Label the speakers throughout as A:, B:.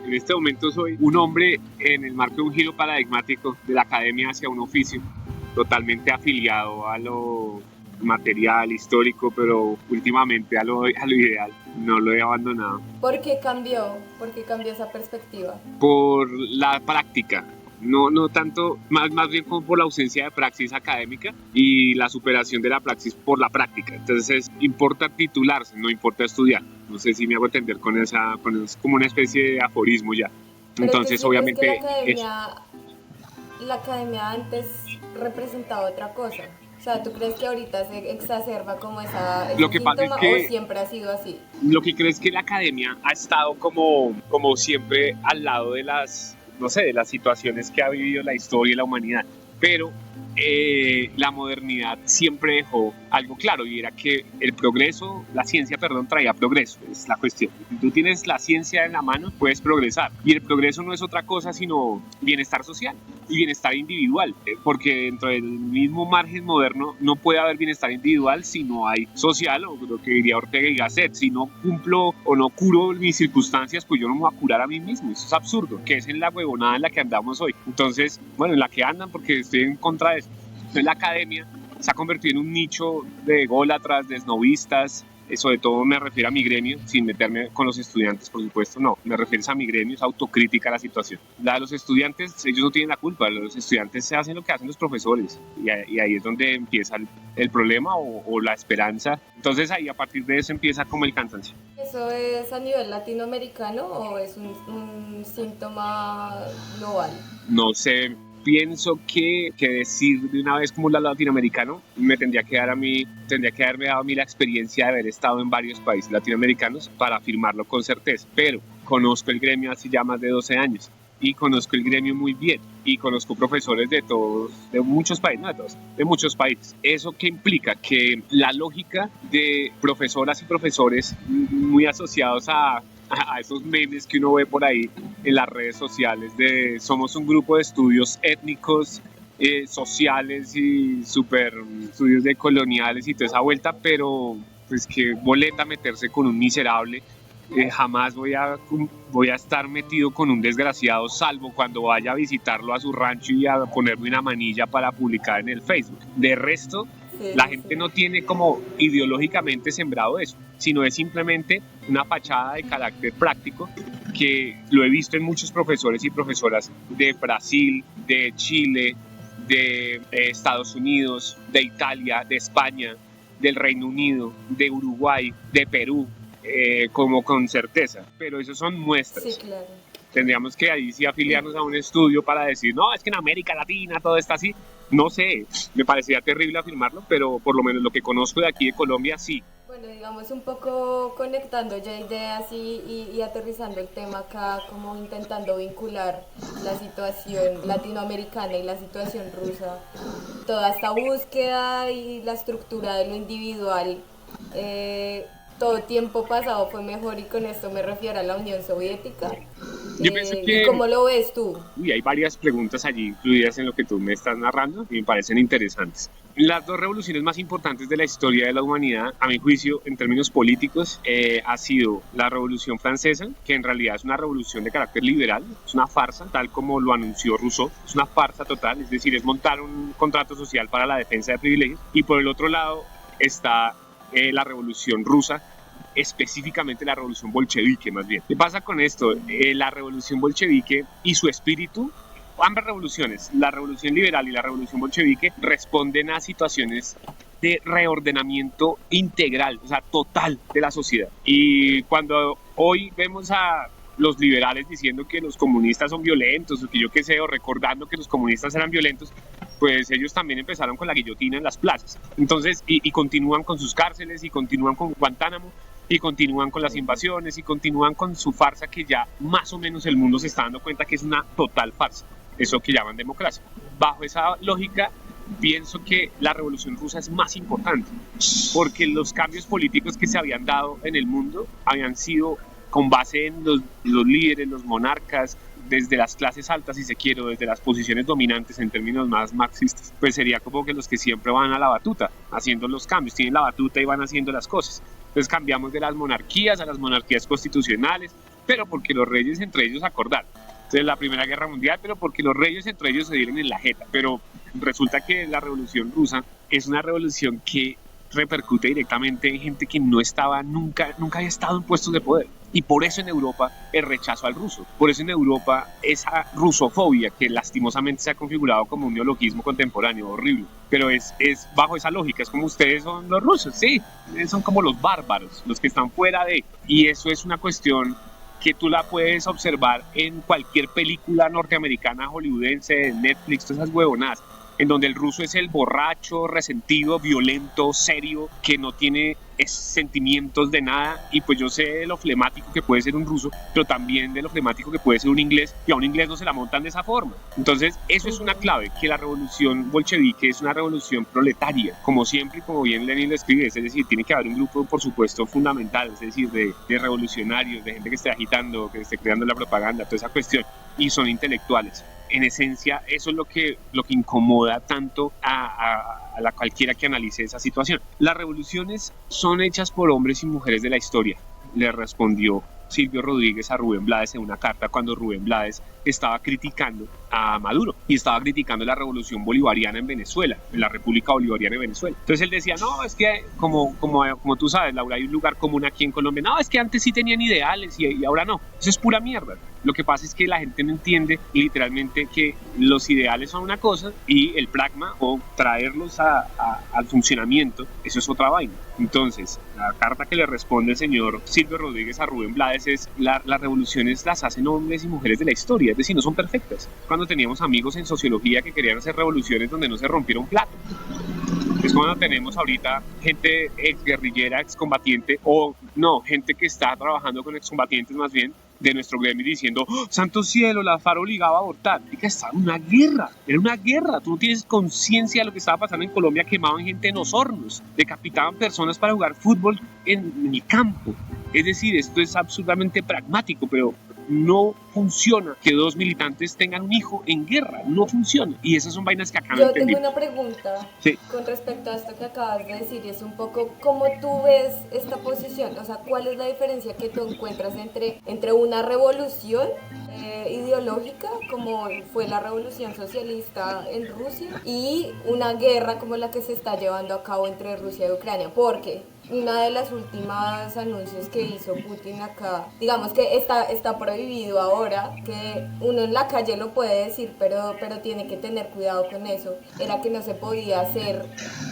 A: En este momento soy un hombre en el marco de un giro paradigmático de la academia hacia un oficio, totalmente afiliado a lo material, histórico, pero últimamente a lo ideal. No lo he abandonado.
B: ¿Por qué cambió? ¿Por qué cambió esa perspectiva?
A: Por la práctica. No tanto, más bien como por la ausencia de praxis académica y la superación de la praxis por la práctica. Entonces, importa titularse, no importa estudiar. No sé si me hago entender es como una especie de aforismo ya.
B: Pero tú
A: Entonces,
B: sientes que
A: obviamente, es
B: la academia antes representaba otra cosa. O sea, ¿tú crees que ahorita se exacerba como
A: lo
B: ese
A: que pasa es
B: síntoma o
A: que
B: siempre ha sido así?
A: lo que creo es que la academia ha estado como siempre al lado de las, no sé, de las situaciones que ha vivido la historia y la humanidad. Pero la modernidad siempre dejó algo claro y era que el progreso, la ciencia, perdón, traía progreso, es la cuestión. Si tú tienes la ciencia en la mano, puedes progresar. Y el progreso no es otra cosa sino bienestar social y bienestar individual, porque dentro del mismo margen moderno no puede haber bienestar individual si no hay social, o lo que diría Ortega y Gasset, si no cumplo o no curo mis circunstancias, pues yo no me voy a curar a mí mismo. Eso es absurdo, que es en la huevonada en la que andamos hoy. Entonces, bueno, en la que andan, porque estoy en contra de eso. Entonces la academia se ha convertido en un nicho de ególatras, de esnovistas. Sobre todo me refiero a mi gremio, sin meterme con los estudiantes, por supuesto, no. Me refiero a mi gremio, es autocrítica a la situación. La de los estudiantes, ellos no tienen la culpa. Los estudiantes se hacen lo que hacen los profesores. Y ahí es donde empieza el problema o la esperanza. Entonces ahí a partir de eso empieza como el cansancio.
B: ¿Eso es a nivel latinoamericano o es un síntoma global?
A: No sé, pienso que decir de una vez como la latinoamericano me tendría que haberme dado a mí la experiencia de haber estado en varios países latinoamericanos para afirmarlo con certeza. Pero conozco el gremio hace ya más de 12 años y conozco el gremio muy bien y conozco profesores de muchos países, no de todos, de muchos países. ¿Eso qué implica? Que la lógica de profesoras y profesores muy asociados a esos memes que uno ve por ahí en las redes sociales de somos un grupo de estudios étnicos, sociales y super estudios de coloniales y toda esa vuelta, pero pues que boleta meterse con un miserable. Jamás voy a estar metido con un desgraciado, salvo cuando vaya a visitarlo a su rancho y a ponerme una manilla para publicar en el Facebook. De resto,
B: Sí,
A: la
B: sí,
A: gente
B: sí.
A: no tiene como ideológicamente sembrado eso, sino es simplemente una fachada de carácter práctico que lo he visto en muchos profesores y profesoras de Brasil, de Chile, de Estados Unidos, de Italia, de España, del Reino Unido, de Uruguay, de Perú, como con certeza. Pero eso son
B: Sí,
A: muestras.
B: claro.
A: Tendríamos que ahí sí afiliarnos a un estudio para decir, no, es que en América Latina todo está así. No sé, me parecía terrible afirmarlo, pero por lo menos lo que conozco de aquí de Colombia, sí.
B: Bueno, digamos un poco conectando ya ideas y aterrizando el tema acá, como intentando vincular la situación latinoamericana y la situación rusa, toda esta búsqueda y la estructura de lo individual, todo tiempo pasado fue mejor y con esto me refiero a la Unión Soviética.
A: Yo pienso
B: ¿Y
A: que
B: cómo lo ves tú?
A: hay varias preguntas allí incluidas en lo que tú me estás narrando y me parecen interesantes. Las dos revoluciones más importantes de la historia de la humanidad, a mi juicio, en términos políticos, ha sido la Revolución Francesa, que en realidad es una revolución de carácter liberal, es una farsa, tal como lo anunció Rousseau, es una farsa total, es decir, es montar un contrato social para la defensa de privilegios. Y por el otro lado está la Revolución Rusa, específicamente la revolución bolchevique más bien. ¿Qué pasa con esto? La revolución bolchevique y su espíritu, ambas revoluciones, la revolución liberal y la revolución bolchevique, responden a situaciones de reordenamiento integral, o sea, total de la sociedad. Y cuando hoy vemos a los liberales diciendo que los comunistas son violentos, o que yo qué sé, o recordando que los comunistas eran violentos, pues ellos también empezaron con la guillotina en las plazas. Entonces, y continúan con sus cárceles, y continúan con Guantánamo, y continúan con las invasiones, y continúan con su farsa que ya más o menos el mundo se está dando cuenta que es una total farsa, eso que llaman democracia. Bajo esa lógica, pienso que la revolución rusa es más importante, porque los cambios políticos que se habían dado en el mundo habían sido con base en los líderes, los monarcas, desde las clases altas, si se quiere, desde las posiciones dominantes en términos más marxistas, pues sería como que los que siempre van a la batuta, haciendo los cambios, tienen la batuta y van haciendo las cosas. Entonces cambiamos de las monarquías a las monarquías constitucionales, pero porque los reyes entre ellos acordaron. Entonces la Primera Guerra Mundial, pero porque los reyes entre ellos se dieron en la jeta. Pero resulta que la Revolución Rusa es una revolución que repercute directamente en gente que nunca había estado en puestos de poder. Y por eso en Europa el rechazo al ruso, por eso en Europa esa rusofobia que lastimosamente se ha configurado como un neologismo contemporáneo horrible, pero es bajo esa lógica, es como ustedes son los rusos, sí, son como los bárbaros, los que están fuera de, y eso es una cuestión que tú la puedes observar en cualquier película norteamericana, hollywoodense, Netflix, todas esas huevonadas, en donde el ruso es el borracho, resentido, violento, serio, que no tiene sentimientos de nada. Y pues yo sé de lo flemático que puede ser un ruso, pero también de lo flemático que puede ser un inglés, y a un inglés no se la montan de esa forma. Entonces eso es una clave, que la revolución bolchevique es una revolución proletaria, como siempre y como bien Lenin lo escribe, es decir, tiene que haber un grupo, por supuesto, fundamental, es decir, de revolucionarios, de gente que esté agitando, que esté creando la propaganda, toda esa cuestión, y son intelectuales. En esencia, eso es lo que incomoda tanto a cualquiera que analice esa situación. Las revoluciones son hechas por hombres y mujeres de la historia, le respondió Silvio Rodríguez a Rubén Blades en una carta cuando Rubén Blades estaba criticando a Maduro y estaba criticando la revolución bolivariana en Venezuela, en la República Bolivariana de Venezuela. Entonces él decía, no, es que como tú sabes, Laura, hay un lugar común aquí en Colombia, no, es que antes sí tenían ideales y ahora no. Eso es pura mierda. Lo que pasa es que la gente no entiende literalmente que los ideales son una cosa y el pragma o traerlos al funcionamiento, eso es otra vaina. Entonces, la carta que le responde el señor Silvio Rodríguez a Rubén Blades es: las revoluciones las hacen hombres y mujeres de la historia, es decir, no son perfectas. Cuando teníamos amigos en sociología que querían hacer revoluciones donde no se rompiera un plato. Es cuando tenemos ahorita gente exguerrillera, excombatiente, o no, gente que está trabajando con excombatientes más bien, de nuestro gremio diciendo, oh, santo cielo, la FARC obligaba a abortar. Y que estaba en una guerra, era una guerra. Tú no tienes conciencia de lo que estaba pasando en Colombia, quemaban gente en los hornos, decapitaban personas para jugar fútbol en el campo. Es decir, esto es absolutamente pragmático, pero no funciona que dos militantes tengan un hijo en guerra, no funciona. Y esas son vainas que acá no entendí.
B: Yo tengo una pregunta con respecto a esto que acabas de decir, y es un poco cómo tú ves esta posición, o sea, ¿cuál es la diferencia que tú encuentras entre una revolución ideológica, como fue la revolución socialista en Rusia, y una guerra como la que se está llevando a cabo entre Rusia y Ucrania? Porque una de las últimas anuncios que hizo Putin acá, digamos que está prohibido ahora, que uno en la calle lo puede decir, pero tiene que tener cuidado con eso, era que no se podía hacer,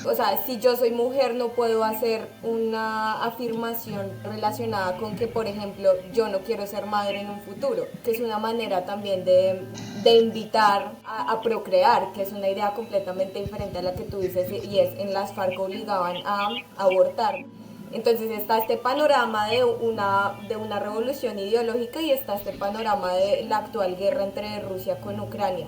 B: o sea, si yo soy mujer no puedo hacer una afirmación relacionada con que, por ejemplo, yo no quiero ser madre en un futuro, que es una manera también de invitar a procrear, que es una idea completamente diferente a la que tú dices, y es en las FARC obligaban a abortar. Entonces está este panorama de una revolución ideológica y está este panorama de la actual guerra entre Rusia con Ucrania.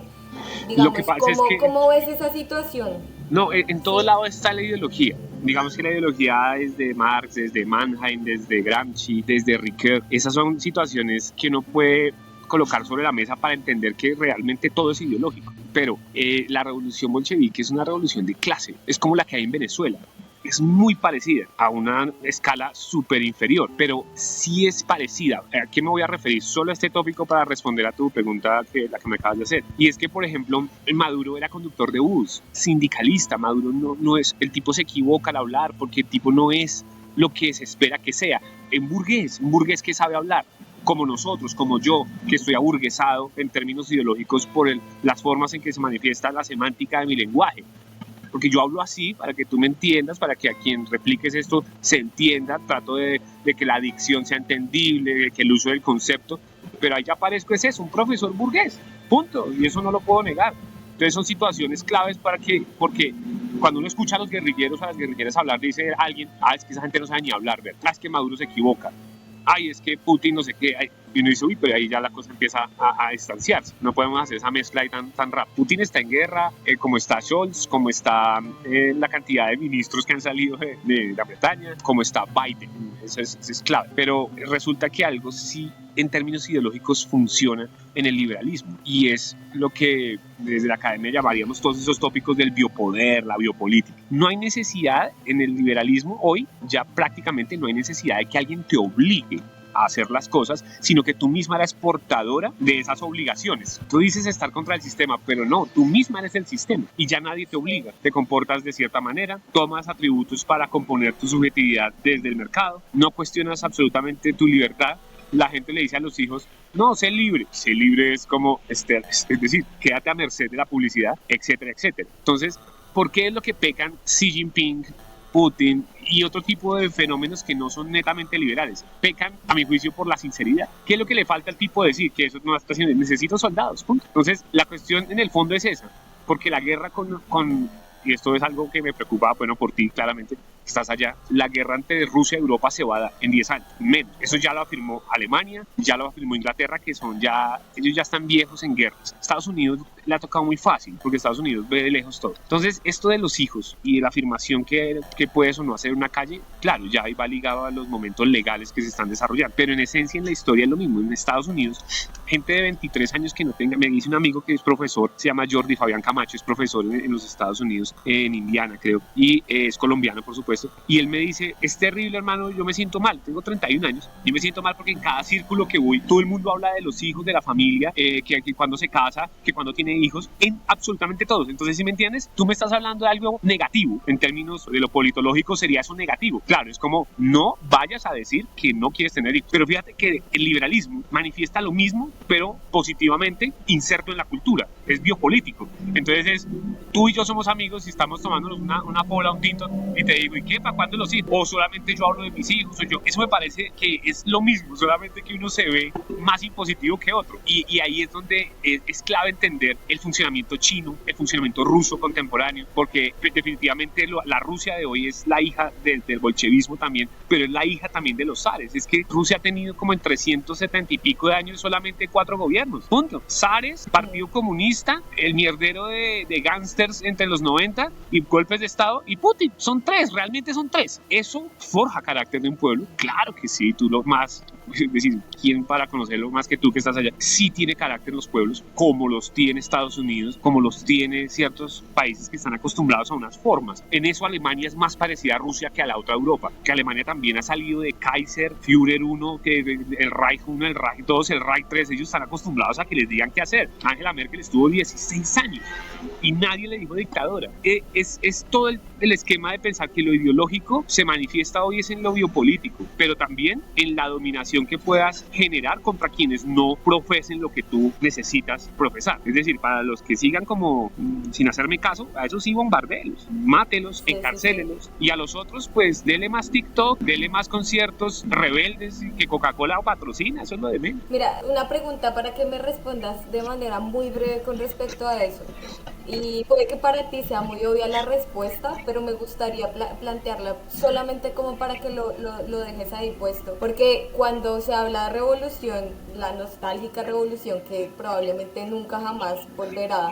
B: Digamos,
A: lo que pasa es que,
B: ¿cómo ves esa situación?
A: No, en todo lado está la ideología. Digamos que la ideología desde Marx, desde Mannheim, desde Gramsci, desde Ricoeur, esas son situaciones que uno puede colocar sobre la mesa para entender que realmente todo es ideológico. Pero la revolución bolchevique es una revolución de clase, es como la que hay en Venezuela. Es muy parecida a una escala súper inferior, pero sí es parecida. ¿A qué me voy a referir? Solo a este tópico para responder a tu pregunta, la que me acabas de hacer. Y es que, por ejemplo, Maduro era conductor de bus, sindicalista. Maduro no es, el tipo se equivoca al hablar porque el tipo no es lo que se espera que sea. Un burgués que sabe hablar, como nosotros, como yo, que estoy aburguesado en términos ideológicos por las formas en que se manifiesta la semántica de mi lenguaje. Porque yo hablo así para que tú me entiendas, para que a quien repliques esto se entienda, trato de que la dicción sea entendible, de que el uso del concepto, pero ahí ya parezco es eso, un profesor burgués, punto, y eso no lo puedo negar. Entonces son situaciones claves porque cuando uno escucha a los guerrilleros, a las guerrilleras hablar, dice alguien, es que esa gente no sabe ni hablar, ¿verdad? Es que Maduro se equivoca, es que Putin no sé qué, y uno dice, pero ahí ya la cosa empieza a distanciarse. No podemos hacer esa mezcla ahí tan rápido. Putin está en guerra, como está Scholz, como está la cantidad de ministros que han salido de la Bretaña, como está Biden. Eso es clave. Pero resulta que algo sí, en términos ideológicos, funciona en el liberalismo. Y es lo que desde la academia llamaríamos todos esos tópicos del biopoder, la biopolítica. No hay necesidad en el liberalismo hoy, ya prácticamente no hay necesidad de que alguien te obligue a hacer las cosas, sino que tú misma eres portadora de esas obligaciones. Tú dices estar contra el sistema, pero no, tú misma eres el sistema y ya nadie te obliga. Te comportas de cierta manera, tomas atributos para componer tu subjetividad desde el mercado, no cuestionas absolutamente tu libertad. La gente le dice a los hijos, no, sé libre. Sé libre es como, es decir, quédate a merced de la publicidad, etcétera, etcétera. Entonces, ¿por qué es lo que pecan Xi Jinping, Putin y otro tipo de fenómenos que no son netamente liberales? Pecan, a mi juicio, por la sinceridad. ¿Qué es lo que le falta al tipo decir? Que eso no está haciendo, necesito soldados, punto. Entonces, la cuestión en el fondo es esa, porque la guerra y esto es algo que me preocupa, bueno, por ti claramente, estás allá, la guerra entre Rusia y Europa se va a dar en 10 años, menos. Eso ya lo afirmó Alemania, ya lo afirmó Inglaterra, que ellos ya están viejos en guerras. Estados Unidos le ha tocado muy fácil, porque Estados Unidos ve de lejos todo. Entonces, esto de los hijos y de la afirmación que puedes o no hacer una calle, claro, ya ahí va ligado a los momentos legales que se están desarrollando, pero en esencia en la historia es lo mismo. En Estados Unidos, gente de 23 años que no tenga, me dice un amigo que es profesor, se llama Jordi Fabián Camacho, es profesor en los Estados Unidos, en Indiana creo, y es colombiano por supuesto, y él me dice, es terrible hermano, yo me siento mal, tengo 31 años, y me siento mal porque en cada círculo que voy, todo el mundo habla de los hijos, de la familia, que cuando se casa, que cuando tiene hijos, en absolutamente todos. Entonces, si me entiendes, tú me estás hablando de algo negativo, en términos de lo politológico sería eso negativo. Claro, es como, no vayas a decir que no quieres tener hijos, pero fíjate que el liberalismo manifiesta lo mismo, pero positivamente inserto en la cultura, es biopolítico. Entonces, tú y yo somos amigos y estamos tomándonos una pola, un tinto, y te digo, ¿y qué? ¿Para cuándo los hijos? O solamente yo hablo de mis hijos, o yo. Eso me parece que es lo mismo, solamente que uno se ve más impositivo que otro. Y ahí es donde es clave entender el funcionamiento chino, el funcionamiento ruso contemporáneo, porque definitivamente la Rusia de hoy es la hija del bolchevismo también, pero es la hija también de los zares. Es que Rusia ha tenido como en 370 y pico de años solamente 4 gobiernos, punto. Zares, Partido Comunista, el mierdero de gángsters entre los 90 y golpes de Estado, y Putin. Son 3, realmente son 3. ¿Eso forja carácter de un pueblo? Claro que sí, tú lo más, es decir, ¿quién para conocerlo más que tú que estás allá? Sí tiene carácter los pueblos, como los tiene Estados Unidos, como los tiene ciertos países que están acostumbrados a unas formas. En eso Alemania es más parecida a Rusia que a la otra Europa, que Alemania también ha salido de Kaiser, Führer 1, que el Reich 1, el Reich 2, el Reich 3, ellos están acostumbrados a que les digan qué hacer. Angela Merkel estuvo 16 años y nadie le dijo dictadora. Es todo el esquema de pensar que lo ideológico se manifiesta hoy es en lo biopolítico, pero también en la dominación que puedas generar contra quienes no profesen lo que tú necesitas profesar. Es decir, para los que sigan como sin hacerme caso, a esos sí bombardéelos, mátelos, encarcélelos, y a los otros pues dele más TikTok, dele más conciertos rebeldes que Coca-Cola patrocina, eso es lo de menos.
B: Mira, una pregunta para que me respondas de manera muy breve con respecto a eso. Y puede que para ti sea muy obvia la respuesta, pero me gustaría plantearla solamente como para que lo dejes ahí puesto. Porque cuando se habla de revolución, la nostálgica revolución que probablemente nunca jamás volverá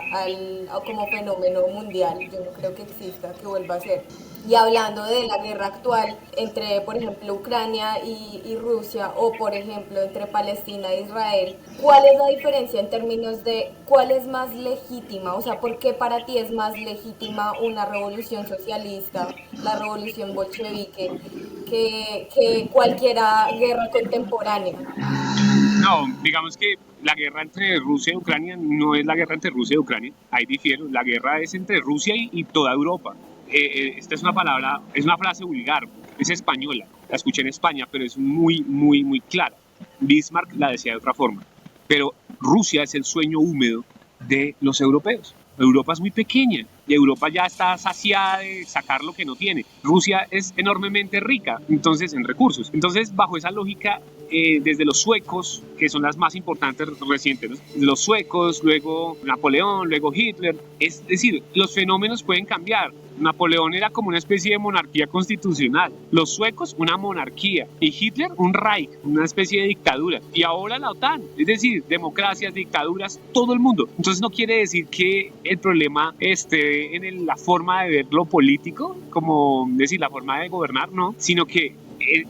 B: como fenómeno mundial, yo no creo que exista, que vuelva a ser. Y hablando de la guerra actual entre, por ejemplo, Ucrania y Rusia, o por ejemplo, entre Palestina e Israel, ¿cuál es la diferencia en términos de cuál es más legítima? O sea, ¿por qué para ti es más legítima una revolución socialista, la revolución bolchevique, que cualquier guerra contemporánea?
A: No, digamos que la guerra entre Rusia y Ucrania no es la guerra entre Rusia y Ucrania, ahí difiero, la guerra es entre Rusia y toda Europa. Esta es una palabra, es una frase vulgar, es española, la escuché en España, pero es muy, muy, muy clara. Bismarck la decía de otra forma, pero Rusia es el sueño húmedo de los europeos. Europa es muy pequeña y Europa ya está saciada de sacar lo que no tiene. Rusia es enormemente rica, entonces, en recursos. Entonces, bajo esa lógica, desde los suecos, que son las más importantes recientes, ¿no? Los suecos, luego Napoleón, luego Hitler, es decir, los fenómenos pueden cambiar. Napoleón era como una especie de monarquía constitucional, los suecos una monarquía y Hitler un Reich, una especie de dictadura, y ahora la OTAN, es decir, democracias, dictaduras, todo el mundo. Entonces no quiere decir que el problema esté en la forma de ver lo político, como decir la forma de gobernar, no, sino que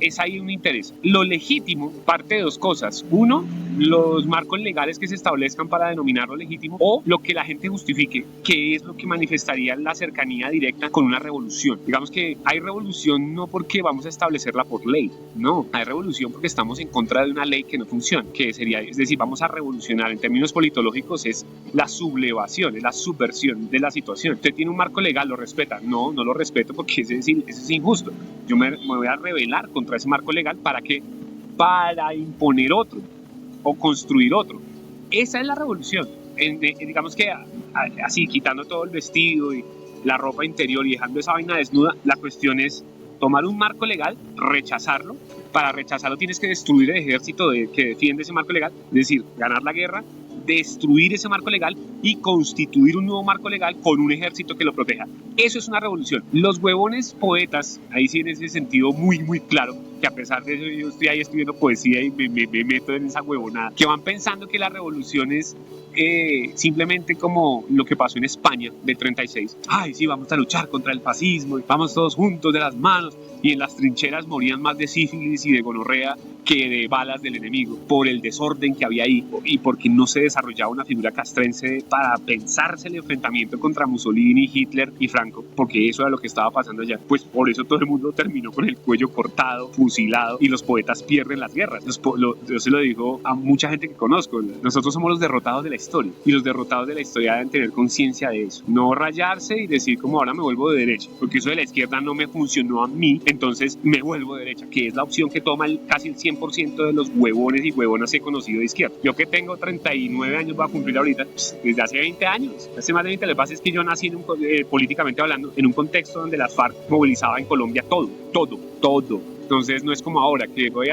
A: es ahí un interés. Lo legítimo parte de dos cosas. Uno, los marcos legales que se establezcan para denominarlo legítimo o lo que la gente justifique, que es lo que manifestaría la cercanía directa con una revolución. Digamos que hay revolución no porque vamos a establecerla por ley, no, hay revolución porque estamos en contra de una ley que no funciona, que sería, es decir, vamos a revolucionar en términos politológicos es la sublevación, es la subversión de la situación. Usted tiene un marco legal, ¿lo respeta? No, no lo respeto porque es decir, eso es injusto. Yo me voy a rebelar contra ese marco legal para imponer otro o construir otro. Esa es la revolución. Digamos que así, quitando todo el vestido y la ropa interior y dejando esa vaina desnuda, la cuestión es tomar un marco legal, rechazarlo. Para rechazarlo tienes que destruir el ejército que defiende ese marco legal, es decir, ganar la guerra, destruir ese marco legal y constituir un nuevo marco legal con un ejército que lo proteja. Eso es una revolución. Los huevones poetas, ahí sí en ese sentido muy, muy claro, que a pesar de eso yo estoy ahí escribiendo poesía y me meto en esa huevonada, que van pensando que la revolución es simplemente como lo que pasó en España del 36. Ay, sí, vamos a luchar contra el fascismo, vamos todos juntos de las manos, y en las trincheras morían más de sífilis y de gonorrea que de balas del enemigo, por el desorden que había ahí y porque no se desarrollaba una figura castrense para pensarse el enfrentamiento contra Mussolini, Hitler y Franco, porque eso era lo que estaba pasando allá. Pues por eso todo el mundo terminó con el cuello cortado, fusilado, y los poetas pierden las guerras. Yo se lo digo a mucha gente que conozco, nosotros somos los derrotados de la historia, y los derrotados de la historia deben tener conciencia de eso, no rayarse y decir como ahora me vuelvo de derecha, porque eso de la izquierda no me funcionó a mí, entonces me vuelvo de derecha, que es la opción que toma casi el 100% de los huevones y huevonas que he conocido de izquierda. Yo que tengo 39 años, voy a cumplir ahorita, desde hace 20 años, hace más de 20, lo que pasa es que yo nací políticamente hablando, en un contexto donde las FARC movilizaba en Colombia todo. Entonces no es como ahora que voy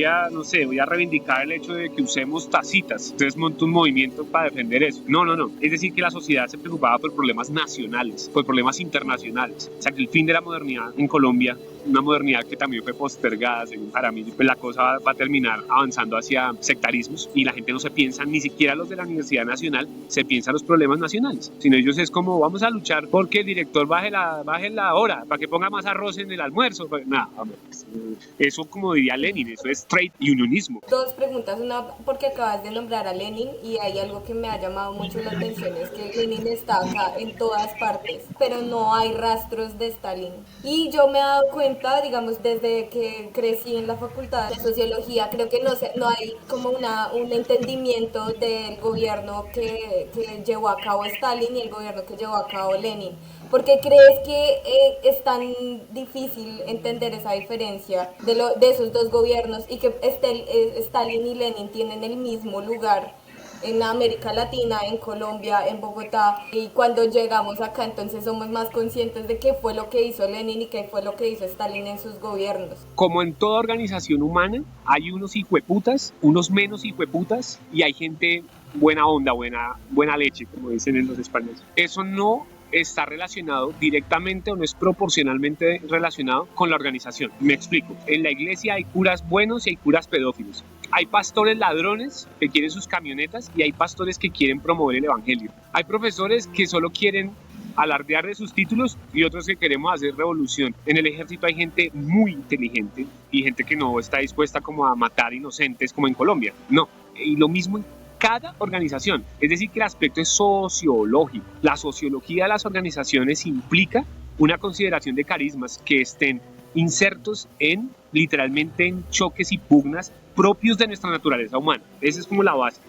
A: a reivindicar el hecho de que usemos tacitas. Entonces monto un movimiento para defender eso. No. Es decir, que la sociedad se preocupaba por problemas nacionales, por problemas internacionales. O sea, que el fin de la modernidad en Colombia, una modernidad que también fue postergada, según para mí, pues la cosa va a terminar avanzando hacia sectarismos y la gente no se piensa, ni siquiera los de la Universidad Nacional, se piensan los problemas nacionales. Sino ellos es como, vamos a luchar porque el director baje la hora, para que ponga más arroz en el almuerzo. Nada, hombre, eso como diría Lenin, eso es trade unionismo.
B: Dos preguntas, una porque acabas de nombrar a Lenin y hay algo que me ha llamado mucho la atención, es que Lenin está acá en todas partes, pero no hay rastros de Stalin. Y yo me he dado cuenta, digamos, desde que crecí en la facultad de sociología, creo que no hay como un entendimiento del gobierno que llevó a cabo Stalin y el gobierno que llevó a cabo Lenin. ¿Por qué crees que es tan difícil entender esa diferencia de esos dos gobiernos y que Stalin y Lenin tienen el mismo lugar en América Latina, en Colombia, en Bogotá, y cuando llegamos acá entonces somos más conscientes de qué fue lo que hizo Lenin y qué fue lo que hizo Stalin en sus gobiernos?
A: Como en toda organización humana, hay unos hijueputas, unos menos hijueputas, y hay gente buena onda, buena leche, como dicen en los españoles. Eso no está relacionado directamente o no es proporcionalmente relacionado con la organización. Me explico. En la iglesia hay curas buenos y hay curas pedófilos. Hay pastores ladrones que quieren sus camionetas y hay pastores que quieren promover el evangelio. Hay profesores que solo quieren alardear de sus títulos y otros que queremos hacer revolución. En el ejército hay gente muy inteligente y gente que no está dispuesta como a matar inocentes como en Colombia. No. Y lo mismo en cada organización, es decir, que el aspecto es sociológico. La sociología de las organizaciones implica una consideración de carismas que estén insertos literalmente en choques y pugnas propios de nuestra naturaleza humana. Esa es como la base.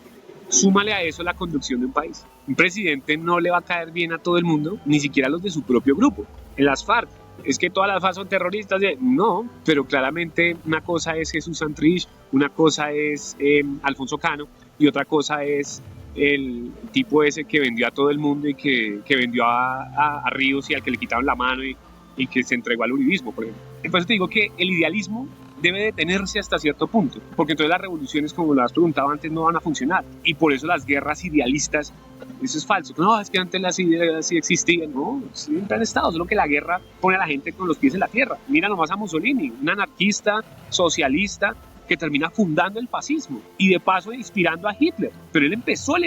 A: Súmale a eso la conducción de un país. Un presidente no le va a caer bien a todo el mundo, ni siquiera a los de su propio grupo. En las FARC, es que todas las FARC son terroristas. No, pero claramente una cosa es Jesús Santrich, una cosa es Alfonso Cano, y otra cosa es el tipo ese que vendió a todo el mundo y que vendió a Ríos y al que le quitaron la mano y que se entregó al uribismo, por ejemplo. Por eso te digo que el idealismo debe detenerse hasta cierto punto, porque entonces las revoluciones, como lo has preguntado antes, no van a funcionar. Y por eso las guerras idealistas, eso es falso. No, es que antes las ideas sí existían. No, siempre han estado, solo que la guerra pone a la gente con los pies en la tierra. Mira nomás a Mussolini, un anarquista, socialista, que termina fundando el fascismo y de paso inspirando a Hitler. Pero él empezó en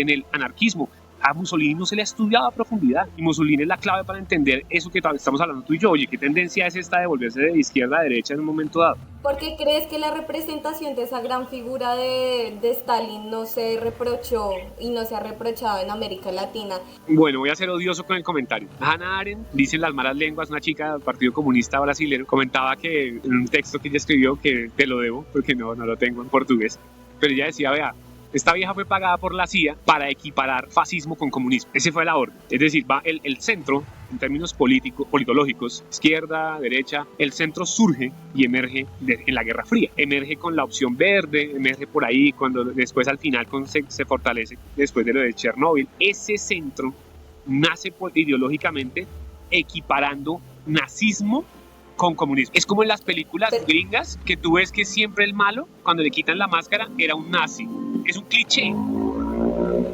A: el anarquismo. A Mussolini no se le ha estudiado a profundidad y Mussolini es la clave para entender eso que estamos hablando tú y yo. Oye, ¿qué tendencia es esta de volverse de izquierda a derecha en un momento dado?
B: ¿Por qué crees que la representación de esa gran figura de Stalin no se reprochó y no se ha reprochado en América Latina?
A: Bueno, voy a ser odioso con el comentario. Hannah Arendt, dicen las malas lenguas, una chica del Partido Comunista Brasilero, comentaba que en un texto que ella escribió, que te lo debo porque no lo tengo en portugués, pero ella decía, vea, esta vieja fue pagada por la CIA para equiparar fascismo con comunismo. Ese fue la orden. Es decir, va el centro, en términos politológicos, izquierda, derecha, el centro surge y emerge en la Guerra Fría. Emerge con la opción verde, emerge por ahí, cuando después al final se fortalece después de lo de Chernóbil. Ese centro nace ideológicamente equiparando nazismo con comunismo. Es como en las películas gringas que tú ves que siempre el malo, cuando le quitan la máscara, era un nazi. Es un cliché.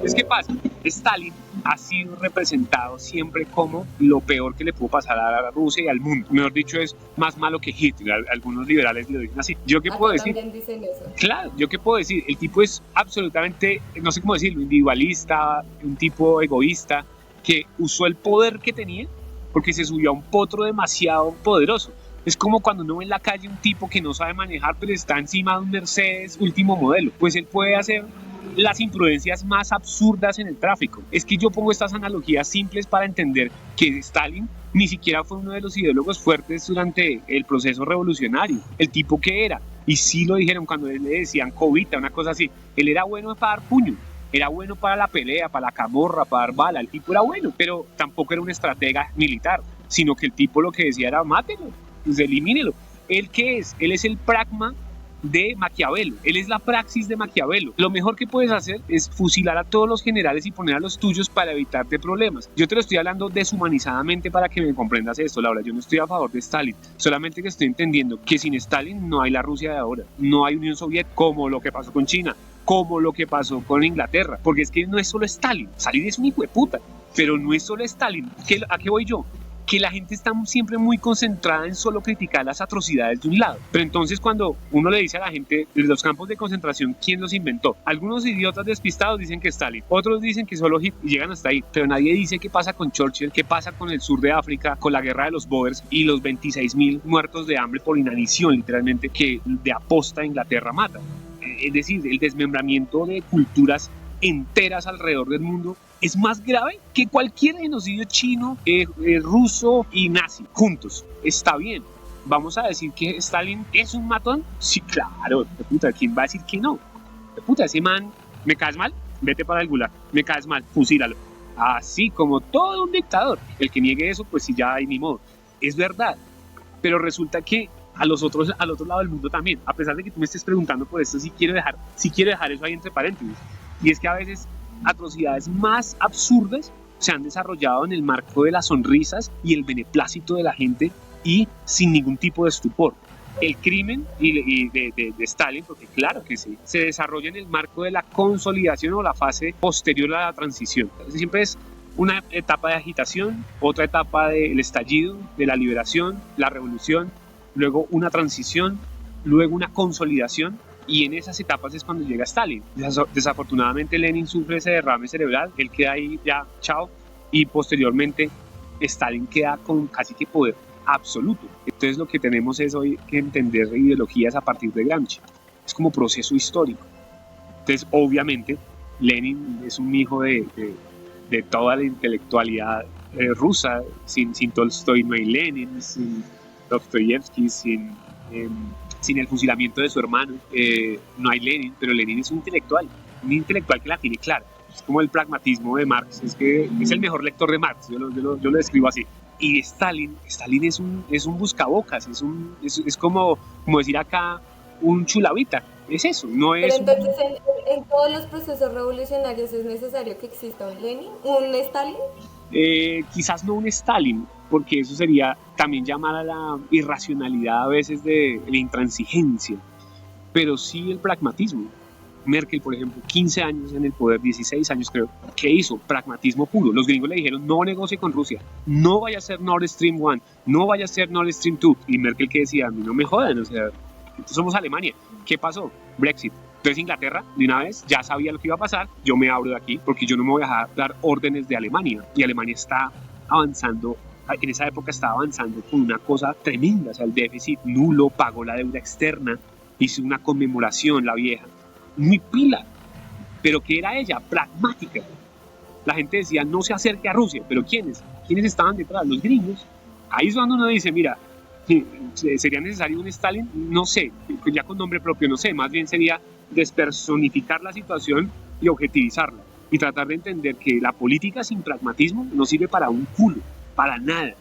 A: Es que pasa, Stalin ha sido representado siempre como lo peor que le pudo pasar a Rusia y al mundo. Mejor dicho, es más malo que Hitler. Algunos liberales lo dicen así. ¿Yo qué puedo decir?
B: También dicen eso.
A: Claro, ¿yo qué puedo decir? El tipo es absolutamente, no sé cómo decirlo, individualista, un tipo egoísta, que usó el poder que tenía porque se subió a un potro demasiado poderoso. Es como cuando uno ve en la calle un tipo que no sabe manejar, pero está encima de un Mercedes último modelo. Pues él puede hacer las imprudencias más absurdas en el tráfico. Es que yo pongo estas analogías simples para entender que Stalin ni siquiera fue uno de los ideólogos fuertes durante el proceso revolucionario. El tipo que era, y sí lo dijeron cuando le decían cobita, una cosa así, él era bueno para dar puño. Era bueno para la pelea, para la camorra, para dar bala. El tipo era bueno, pero tampoco era un estratega militar, sino que el tipo lo que decía era mátelo, pues elimínelo. ¿Él qué es? Él es el pragma de Maquiavelo. Él es la praxis de Maquiavelo. Lo mejor que puedes hacer es fusilar a todos los generales y poner a los tuyos para evitarte problemas. Yo te lo estoy hablando deshumanizadamente para que me comprendas esto, Laura. Yo no estoy a favor de Stalin, solamente que estoy entendiendo que sin Stalin no hay la Rusia de ahora, no hay Unión Soviética, como lo que pasó con China, como lo que pasó con Inglaterra, porque es que no es solo Stalin. Stalin es un hijo de puta, pero no es solo Stalin. ¿A qué voy yo? Que la gente está siempre muy concentrada en solo criticar las atrocidades de un lado. Pero entonces cuando uno le dice a la gente de los campos de concentración quién los inventó, algunos idiotas despistados dicen que Stalin, otros dicen que solo Hitler, y llegan hasta ahí, pero nadie dice qué pasa con Churchill, qué pasa con el sur de África, con la guerra de los Boers y los 26.000 muertos de hambre por inanición, literalmente, que de aposta Inglaterra mata. Es decir, el desmembramiento de culturas enteras alrededor del mundo es más grave que cualquier genocidio chino, ruso y nazi juntos. Está bien. ¿Vamos a decir que Stalin es un matón? Sí, claro. De puta, ¿quién va a decir que no? De puta, ese man, ¿me caes mal? Vete para el gulag. ¿Me caes mal? Fusílalo. Así como todo un dictador. El que niegue eso, pues sí, ya hay ni modo. Es verdad. Pero resulta que al otro lado del mundo también, a pesar de que tú me estés preguntando por esto, sí quiero dejar eso ahí entre paréntesis. Y es que a veces atrocidades más absurdas se han desarrollado en el marco de las sonrisas y el beneplácito de la gente y sin ningún tipo de estupor. El crimen de Stalin, porque claro que sí, se desarrolla en el marco de la consolidación o la fase posterior a la transición. Entonces, siempre es una etapa de agitación, otra etapa del estallido, de la liberación, la revolución, luego una transición, luego una consolidación. Y en esas etapas es cuando llega Stalin. Desafortunadamente Lenin sufre ese derrame cerebral, él queda ahí ya, chao, y posteriormente Stalin queda con casi que poder absoluto. Entonces lo que tenemos es hoy que entender ideologías a partir de Gramsci. Es como proceso histórico. Entonces obviamente Lenin es un hijo de toda la intelectualidad rusa. Sin Tolstoy no hay Lenin, sin Dostoyevsky, sin el fusilamiento de su hermano, no hay Lenin, pero Lenin es un intelectual que la tiene clara. Es como el pragmatismo de Marx, es que es el mejor lector de Marx, yo lo describo así. Y Stalin es un buscabocas, es como decir acá un chulavita, es eso, no es...
B: Pero entonces en todos los procesos revolucionarios es necesario que exista un Lenin, un Stalin.
A: Quizás no un Stalin, porque eso sería también llamar a la irracionalidad a veces de la intransigencia, pero sí el pragmatismo. Merkel, por ejemplo, 15 años en el poder, 16 años creo, ¿qué hizo? Pragmatismo puro. Los gringos le dijeron, no negocie con Rusia, no vaya a ser Nord Stream 1, no vaya a ser Nord Stream 2. Y Merkel que decía, a mí no me jodan, o sea, somos Alemania. ¿Qué pasó? Brexit. Entonces Inglaterra, de una vez, ya sabía lo que iba a pasar, yo me abro de aquí porque yo no me voy a dejar dar órdenes de Alemania. Y Alemania está avanzando, en esa época estaba avanzando con una cosa tremenda, o sea, el déficit nulo, pagó la deuda externa, hizo una conmemoración la vieja, muy pila, pero ¿qué era ella? Pragmática. La gente decía, no se acerque a Rusia, pero ¿quiénes? ¿Quiénes estaban detrás? Los gringos. Ahí es cuando uno dice, mira, ¿sería necesario un Stalin? No sé, ya con nombre propio, no sé, más bien sería despersonificar la situación y objetivizarla y tratar de entender que la política sin pragmatismo no sirve para un culo, para nada.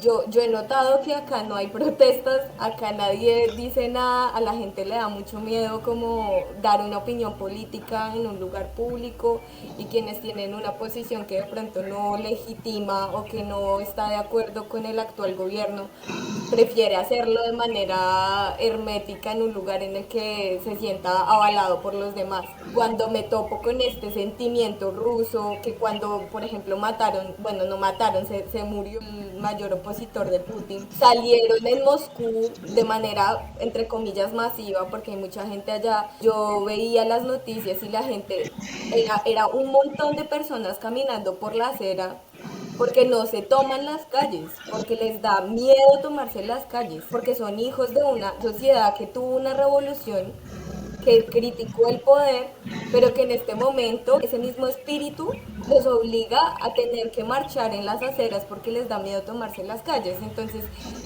B: Yo he notado que acá no hay protestas, acá nadie dice nada, a la gente le da mucho miedo como dar una opinión política en un lugar público, y quienes tienen una posición que de pronto no legitima o que no está de acuerdo con el actual gobierno, prefiere hacerlo de manera hermética en un lugar en el que se sienta avalado por los demás. Cuando me topo con este sentimiento ruso, que cuando por ejemplo mataron, bueno, no mataron, se murió el mayor opositor de Putin, salieron en Moscú de manera entre comillas masiva, porque hay mucha gente allá. Yo veía las noticias y la gente era un montón de personas caminando por la acera porque no se toman las calles, porque les da miedo tomarse las calles, porque son hijos de una sociedad que tuvo una revolución, que criticó el poder, pero que en este momento ese mismo espíritu los obliga a tener que marchar en las aceras porque les da miedo tomarse las calles. Entonces,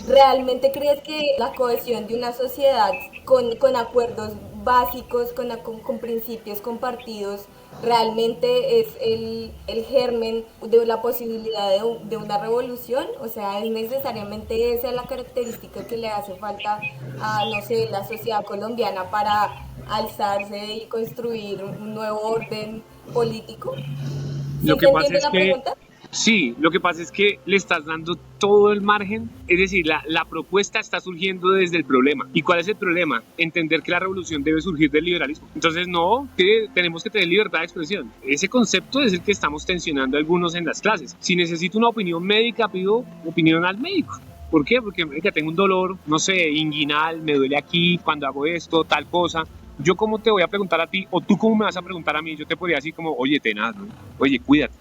B: ¿realmente crees que la cohesión de una sociedad con acuerdos básicos, con principios compartidos, realmente es el germen de la posibilidad de una revolución? O sea, ¿es necesariamente esa la característica que le hace falta a, no sé, la sociedad colombiana para alzarse y construir un nuevo orden político? ¿Sí
A: Lo
B: se
A: que pasa
B: entiende
A: es
B: la
A: que,
B: pregunta?
A: sí, lo que pasa es que le estás dando todo el margen, es decir, la propuesta está surgiendo desde el problema. ¿Y cuál es el problema? Entender que la revolución debe surgir del liberalismo. Entonces, no, que tenemos que tener libertad de expresión. Ese concepto es el que estamos tensionando algunos en las clases. Si necesito una opinión médica, pido opinión al médico. ¿Por qué? Porque tengo un dolor, no sé, inguinal, me duele aquí, cuando hago esto, tal cosa. Yo cómo te voy a preguntar a ti, o tú cómo me vas a preguntar a mí, yo te podría decir como, oye, tenaz, ¿no? Oye, cuídate.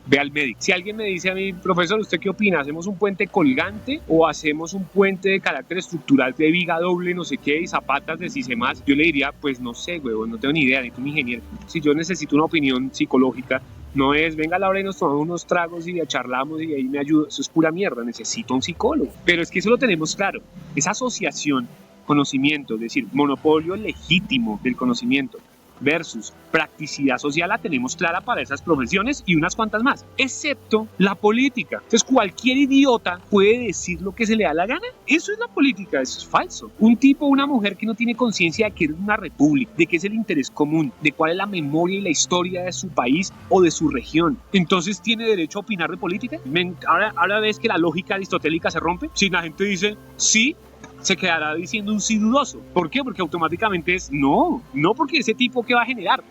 A: Ve al médico. Si alguien me dice a mí, profesor, ¿usted qué opina? ¿Hacemos un puente colgante o hacemos un puente de carácter estructural de viga doble, no sé qué, y zapatas de más? Yo le diría, pues no sé, huevón, no tengo ni idea, necesito un ingeniero. Si yo necesito una opinión psicológica, no es, venga a la hora y nos tomamos unos tragos y ya charlamos y ahí me ayuda. Eso es pura mierda, necesito un psicólogo. Pero es que eso lo tenemos claro. Esa asociación, conocimiento, es decir, monopolio legítimo del conocimiento versus practicidad social, la tenemos clara para esas profesiones y unas cuantas más, excepto la política. Entonces cualquier idiota puede decir lo que se le da la gana. Eso es la política, eso es falso. Un tipo o una mujer que no tiene conciencia de que es una república, de qué es el interés común, de cuál es la memoria y la historia de su país o de su región, entonces tiene derecho a opinar de política. Ahora ves que la lógica aristotélica se rompe. Si la gente dice sí, se quedará diciendo un sí dudoso. ¿Por qué? Porque automáticamente es no porque ese tipo que va a generar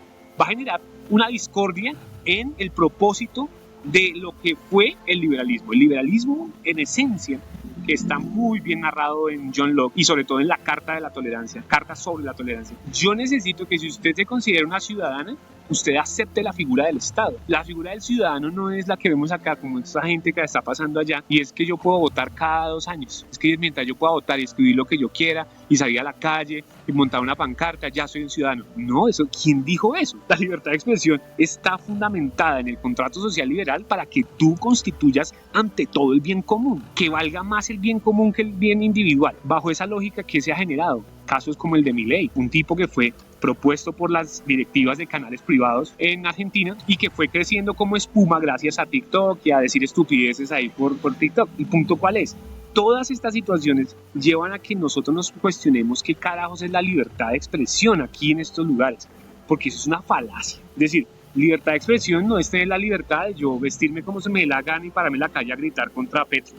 A: una discordia en el propósito de lo que fue el liberalismo. El liberalismo, en esencia, que está muy bien narrado en John Locke y sobre todo en la Carta de la Tolerancia, Carta sobre la Tolerancia. Yo necesito que si usted se considera una ciudadana, usted acepte la figura del Estado. La figura del ciudadano no es la que vemos acá, como esta gente que está pasando allá, y es que yo puedo votar cada 2 años. Es que mientras yo pueda votar y escribir lo que yo quiera y salir a la calle y montar una pancarta, ya soy un ciudadano. No, eso, ¿quién dijo eso? La libertad de expresión está fundamentada en el contrato social liberal para que tú constituyas ante todo el bien común, que valga más el bien común que el bien individual. Bajo esa lógica que se ha generado casos como el de Milei, un tipo que fue propuesto por las directivas de canales privados en Argentina y que fue creciendo como espuma gracias a TikTok y a decir estupideces ahí por TikTok. ¿El punto cuál es? Todas estas situaciones llevan a que nosotros nos cuestionemos qué carajos es la libertad de expresión aquí en estos lugares, porque eso es una falacia. Es decir, libertad de expresión no es tener la libertad de yo vestirme como se me dé la gana y pararme en la calle a gritar contra Petro.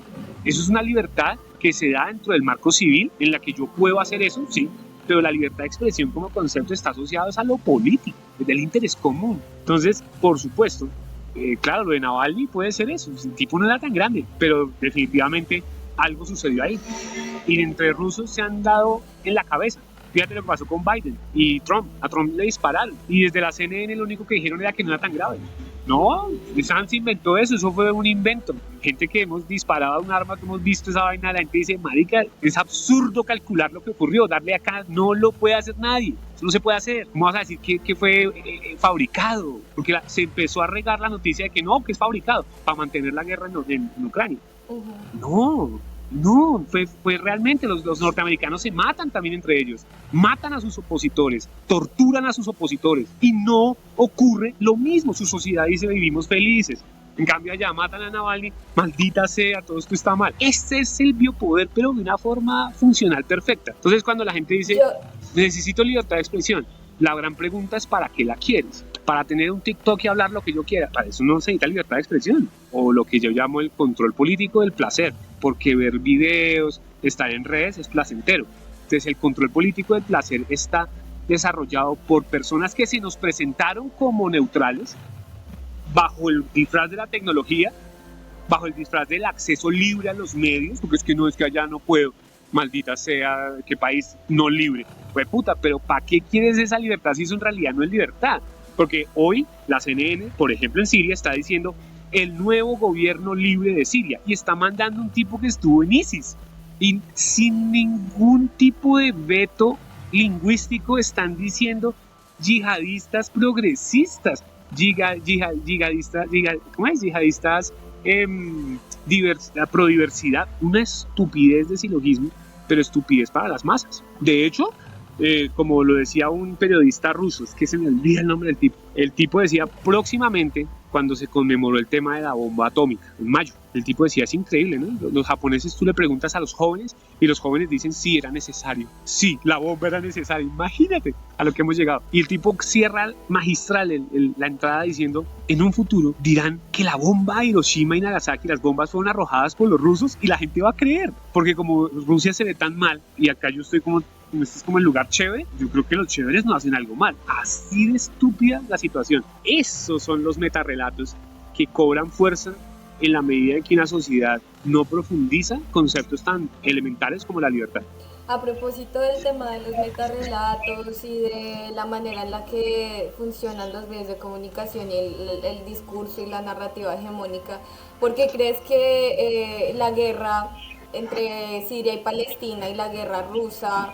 A: Eso es una libertad que se da dentro del marco civil en la que yo puedo hacer eso, sí, pero la libertad de expresión como concepto está asociado a lo político, es del interés común. Entonces, por supuesto, claro, lo de Navalny puede ser eso, el tipo no era tan grande, pero definitivamente algo sucedió ahí. Y entre rusos se han dado en la cabeza. Fíjate lo que pasó con Biden y Trump. A Trump le dispararon y desde la CNN lo único que dijeron era que no era tan grave. No, Sanz inventó eso fue un invento. Gente que hemos disparado a un arma, que hemos visto esa vaina, la gente dice, marica, es absurdo calcular lo que ocurrió, darle acá, no lo puede hacer nadie, eso no se puede hacer. ¿Cómo vas a decir que fue fabricado? Porque se empezó a regar la noticia de que no, que es fabricado, para mantener la guerra en Ucrania. No, fue realmente, los norteamericanos se matan también entre ellos, matan a sus opositores, torturan a sus opositores y no ocurre lo mismo, su sociedad dice vivimos felices. En cambio allá matan a Navalny, maldita sea, todo esto está mal. Este es el biopoder, pero de una forma funcional perfecta. Entonces cuando la gente dice, necesito libertad de expresión, la gran pregunta es ¿para qué la quieres? Para tener un TikTok y hablar lo que yo quiera. Para eso no se necesita libertad de expresión. O lo que yo llamo el control político del placer. Porque ver videos, estar en redes es placentero. Entonces el control político del placer está desarrollado por personas que se nos presentaron como neutrales bajo el disfraz de la tecnología, bajo el disfraz del acceso libre a los medios, porque es que allá no puedo. Maldita sea, qué país no libre. Pues puta, pero ¿para qué quieres esa libertad si eso en realidad no es libertad? Porque hoy la CNN, por ejemplo en Siria, está diciendo el nuevo gobierno libre de Siria y está mandando un tipo que estuvo en ISIS y sin ningún tipo de veto lingüístico están diciendo yihadistas progresistas, yihadistas pro diversidad, una estupidez de silogismo, pero estupidez para las masas. De hecho, como lo decía un periodista ruso, es que se me olvida el nombre del tipo, el tipo decía próximamente, cuando se conmemoró el tema de la bomba atómica, en mayo, el tipo decía, es increíble, ¿no? Los japoneses, tú le preguntas a los jóvenes y los jóvenes dicen, sí, era necesario, sí, la bomba era necesaria, imagínate a lo que hemos llegado. Y el tipo cierra magistral la entrada diciendo, en un futuro dirán que la bomba de Hiroshima y Nagasaki, las bombas fueron arrojadas por los rusos y la gente va a creer, porque como Rusia se ve tan mal y acá yo estoy como este es como el lugar chévere, yo creo que los chéveres no hacen algo mal. Así de estúpida la situación. Esos son los metarrelatos que cobran fuerza en la medida en que una sociedad no profundiza conceptos tan elementales como la libertad.
B: A propósito del tema de los metarrelatos y de la manera en la que funcionan los medios de comunicación y el discurso y la narrativa hegemónica, ¿por qué crees que la guerra entre Siria y Palestina y la guerra rusa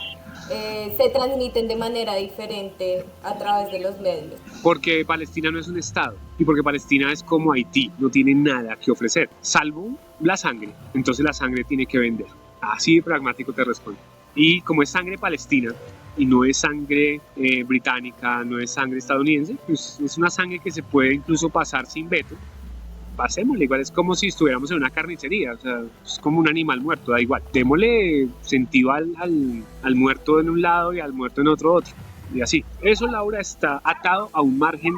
B: se transmiten de manera diferente a través de los medios?
A: Porque Palestina no es un estado y porque Palestina es como Haití, no tiene nada que ofrecer, salvo la sangre. Entonces la sangre tiene que vender. Así de pragmático te respondo. Y como es sangre palestina y no es sangre británica, no es sangre estadounidense, pues es una sangre que se puede incluso pasar sin veto. Pasémosle, igual es como si estuviéramos en una carnicería, o sea, es como un animal muerto, da igual. Démosle sentido al muerto en un lado y al muerto en otro. Y así. Eso, Laura, está atado a un margen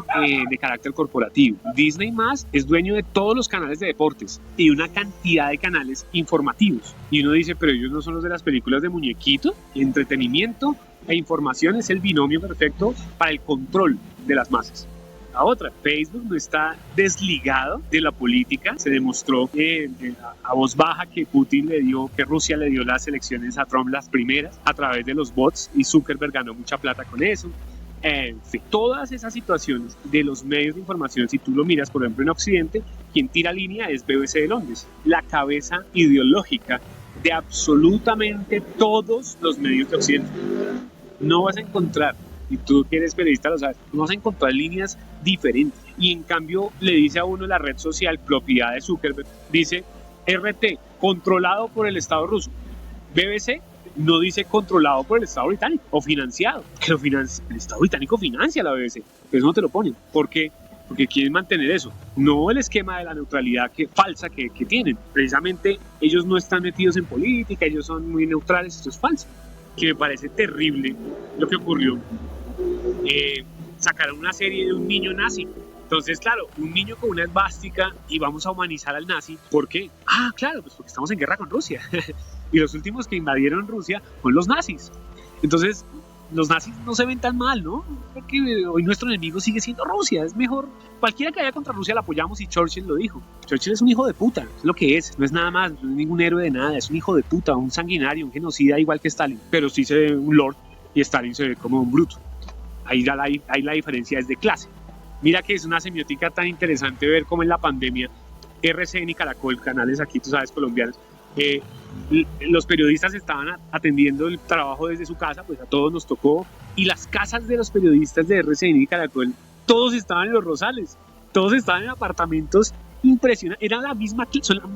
A: de carácter corporativo. Disney más es dueño de todos los canales de deportes y una cantidad de canales informativos. Y uno dice, pero ellos no son los de las películas de muñequitos. Entretenimiento e información es el binomio perfecto para el control de las masas. La otra, Facebook no está desligado de la política. Se demostró a voz baja que Rusia le dio las elecciones a Trump las primeras a través de los bots y Zuckerberg ganó mucha plata con eso. En fin, todas esas situaciones de los medios de información, si tú lo miras, por ejemplo, en Occidente, quien tira línea es BBC de Londres, la cabeza ideológica de absolutamente todos los medios de Occidente. No vas a encontrar, y tú que eres periodista lo sabes, no vas a encontrar líneas diferentes. Y en cambio le dice a uno la red social, propiedad de Zuckerberg, dice RT, controlado por el Estado ruso. BBC no dice controlado por el Estado británico o financiado. Que el Estado británico financia a la BBC. Eso no te lo ponen. ¿Por qué? Porque quieren mantener eso. No el esquema de la neutralidad falsa que tienen. Precisamente ellos no están metidos en política, ellos son muy neutrales, esto es falso. Que me parece terrible lo que ocurrió. Sacaron una serie de un niño nazi. Entonces, claro, un niño con una esvástica y vamos a humanizar al nazi. ¿Por qué? Ah, claro, pues porque estamos en guerra con Rusia. Y los últimos que invadieron Rusia fueron los nazis. Entonces, los nazis no se ven tan mal, ¿no? Porque hoy nuestro enemigo sigue siendo Rusia. Es mejor, cualquiera que haya contra Rusia la apoyamos y Churchill lo dijo. Churchill es un hijo de puta, es lo que es. No es nada más, no es ningún héroe de nada. Es un hijo de puta, un sanguinario, un genocida igual que Stalin. Pero sí se ve un lord. y Stalin se ve como un bruto. Ahí la diferencia es de clase. Mira que es una semiótica tan interesante ver cómo en la pandemia RCN y Caracol, canales aquí, tú sabes, colombianos, los periodistas estaban atendiendo el trabajo desde su casa, pues a todos nos tocó, y las casas de los periodistas de RCN y Caracol, todos estaban en Los Rosales, todos estaban en apartamentos impresionantes,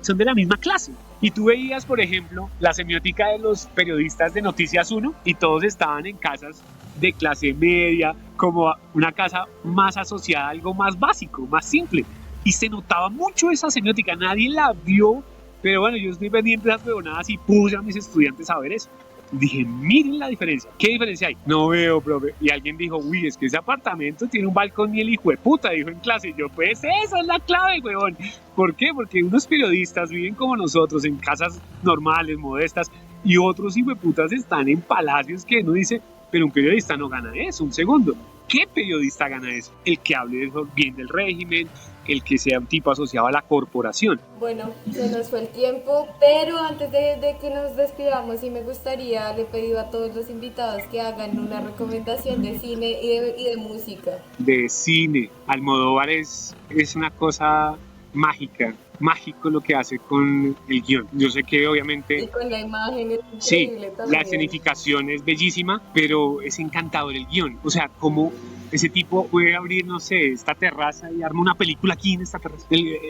A: son de la misma clase. Y tú veías, por ejemplo, la semiótica de los periodistas de Noticias 1 y todos estaban en casas de clase media, como una casa más asociada a algo más básico, más simple. Y se notaba mucho esa semiótica, nadie la vio, pero bueno, yo estoy pendiente de las huevonadas y puse a mis estudiantes a ver eso. Dije, miren la diferencia. ¿Qué diferencia hay? No veo, profe. Y alguien dijo, uy, es que ese apartamento tiene un balcón y el hijo de puta, dijo en clase. Y yo, pues esa es la clave, huevón. ¿Por qué? Porque unos periodistas viven como nosotros, en casas normales, modestas, y otros hijo de putas están en palacios que uno dice, pero un periodista no gana eso. Un segundo, ¿qué periodista gana eso? El que hable bien del régimen, el que sea un tipo asociado a la corporación.
B: Bueno, se nos fue el tiempo, pero antes de que nos despidamos, sí me gustaría, le he pedido a todos los invitados que hagan una recomendación de cine y de música.
A: De cine, Almodóvar es una cosa mágica, mágico lo que hace con el guión. Yo sé que obviamente...
B: Y con la imagen es increíble
A: sí,
B: también.
A: la escenificación es bellísima, pero es encantador el guión. O sea, como ese tipo puede abrir, no sé, esta terraza y arma una película aquí en esta terraza.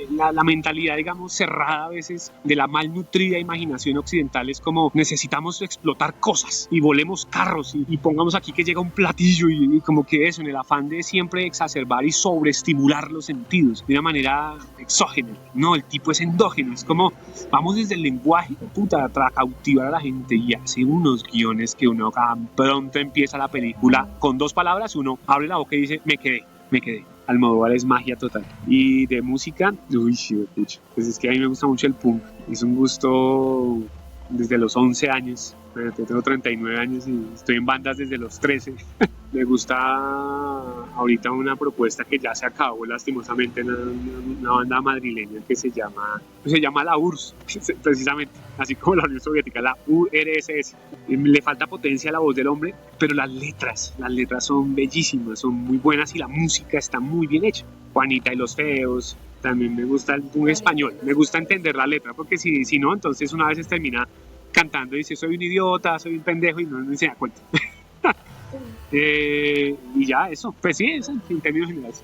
A: La mentalidad, digamos, cerrada a veces de la malnutrida imaginación occidental es como necesitamos explotar cosas y volemos carros y pongamos aquí que llega un platillo y como que eso, en el afán de siempre exacerbar y sobreestimular los sentidos de una manera exógena. No, el tipo es endógeno, es como vamos desde el lenguaje, puta, para cautivar a la gente y hace unos guiones que uno tan pronto empieza la película con 2 palabras, uno abre la boca y dice, me quedé. Almodóvar es magia total. Y de música, uy, sí, pucha. Pues es que a mí me gusta mucho el punk. Es un gusto desde los 11 años. Yo tengo 39 años y estoy en bandas desde los 13. Me gusta ahorita una propuesta que ya se acabó lastimosamente, una banda madrileña que se llama la URSS, precisamente, así como la Unión Soviética, la URSS. Le falta potencia a la voz del hombre, pero las letras son bellísimas, son muy buenas y la música está muy bien hecha. Juanita y los Feos, también me gusta un español, me gusta entender la letra, porque si no, entonces una vez termina cantando y dice soy un idiota, soy un pendejo y no se da cuenta. Y ya eso, pues sí, eso en términos generales.